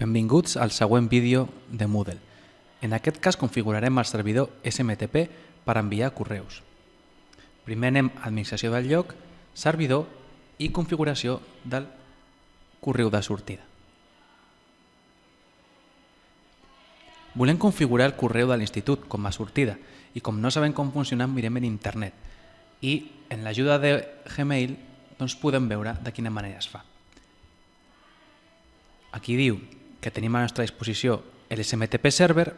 Benvinguts al següent vídeo de Moodle. En aquest cas configurarem el servidor SMTP per enviar correus. Primer anem a administració del lloc, servidor i configuració del correu de sortida. Volem configurar el correu de l'institut com a sortida i com no sabem com funciona mirem en internet i en l'ajuda de Gmail podem veure de quina manera es fa. Aquí diu que tenim a la nostra disposició l'SMTP server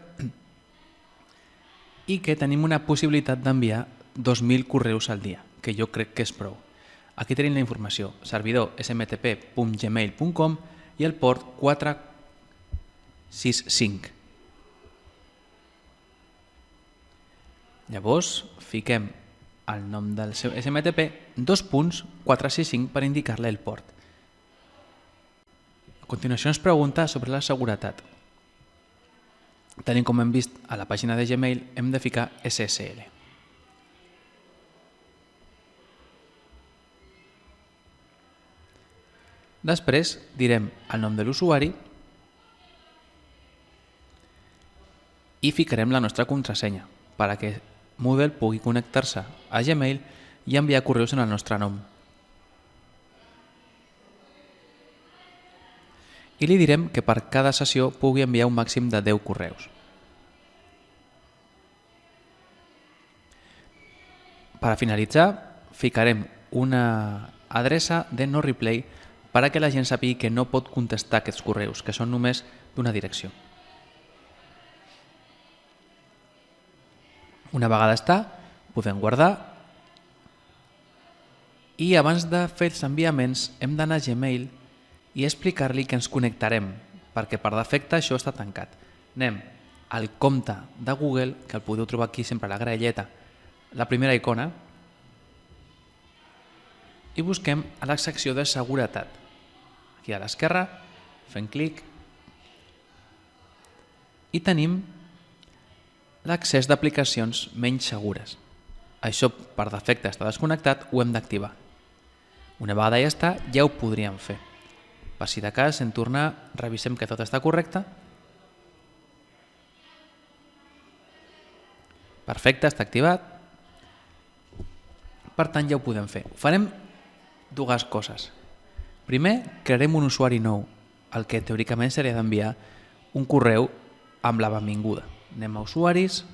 i que tenim una possibilitat d'enviar 2.000 correus al dia, que jo crec que és prou. Aquí tenim la informació, servidor smtp.gmail.com i el port 465. Llavors fiquem el nom del seu SMTP 2.465 per indicar-li el port. A continuació ens pregunta sobre la seguretat. Tal com hem vist a la pàgina de Gmail, hem de ficar SSL. Després direm el nom de l'usuari i ficarem la nostra contrasenya perquè Moodle pugui connectar-se a Gmail i enviar correus en el nostre nom. I li direm que per cada sessió pugui enviar un màxim de 10 correus. Per finalitzar, ficarem una adreça de no replay perquè la gent sàpiga que no pot contestar aquests correus, que són només d'una direcció. Una vegada està, podem guardar i abans de fer els enviaments hem d'anar a Gmail i explicar-li que ens connectarem, perquè per defecte això està tancat. Anem al compte de Google, que el podeu trobar aquí sempre a la graelleta, la primera icona, i busquem a la secció de seguretat. Aquí a l'esquerra, fem clic, i tenim l'accés d'aplicacions menys segures. Això per defecte està desconnectat, ho hem d'activar. Una vegada ja està, ja ho podríem fer. Per si de cas, en tornar, revisem que tot està correcte. Perfecte, està activat. Per tant, ja ho podem fer. Farem dues coses. Primer, crearem un usuari nou, el que teòricament seria d'enviar un correu amb la benvinguda. Anem a usuaris,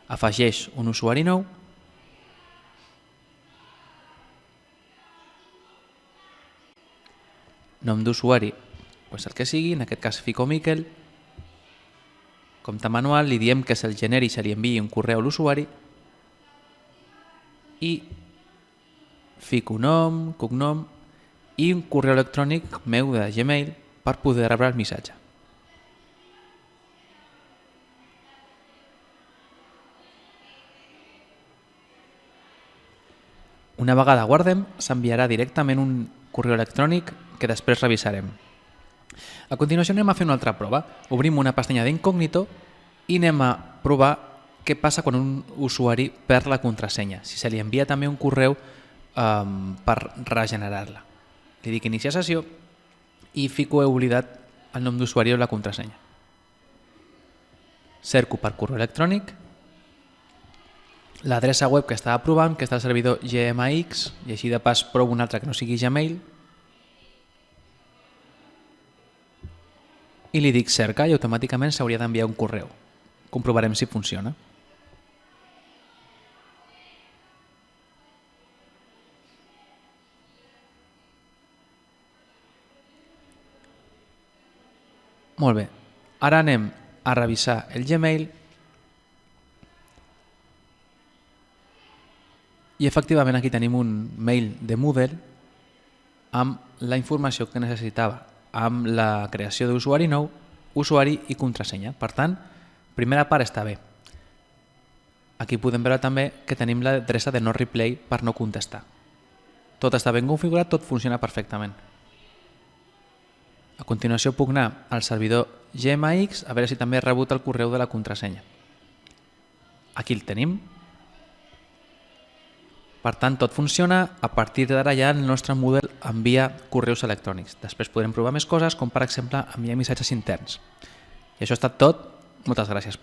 afegeix un usuari nou, nom d'usuari, el que sigui, en aquest cas fico Miquel, compte manual, li diem que se'l generi i se li enviï un correu a l'usuari i fico nom, cognom i un correu electrònic meu de Gmail per poder rebre el missatge. Una vegada guardem, s'enviarà directament un correu electrònic que després revisarem. A continuació anem a fer una altra prova. Obrim una pestanya d'incògnito i anem a provar què passa quan un usuari perd la contrasenya, si se li envia també un correu per regenerar-la. Li dic iniciar sessió i fico he oblidat el nom d'usuari o la contrasenya. Cerco per correu electrònic l'adreça web que estava provant, que està al servidor GMX, i així de pas provo un altre que no sigui Gmail, i li dic cerca i automàticament s'hauria d'enviar un correu. Comprovarem si funciona. Molt bé, ara anem a revisar el Gmail i efectivament aquí tenim un mail de Moodle amb la informació que necessitava, amb la creació d'usuari nou, usuari i contrasenya. Per tant, primera part està bé. Aquí podem veure també que tenim l'adreça de no replay per no contestar. Tot està ben configurat, tot funciona perfectament. A continuació puc anar al servidor GMX a veure si també he rebut el correu de la contrasenya. Aquí el tenim. Per tant, tot funciona. A partir d'ara ja el nostre Moodle envia correus electrònics. Després podrem provar més coses, com per exemple enviar missatges interns. I això ha estat tot. Moltes gràcies.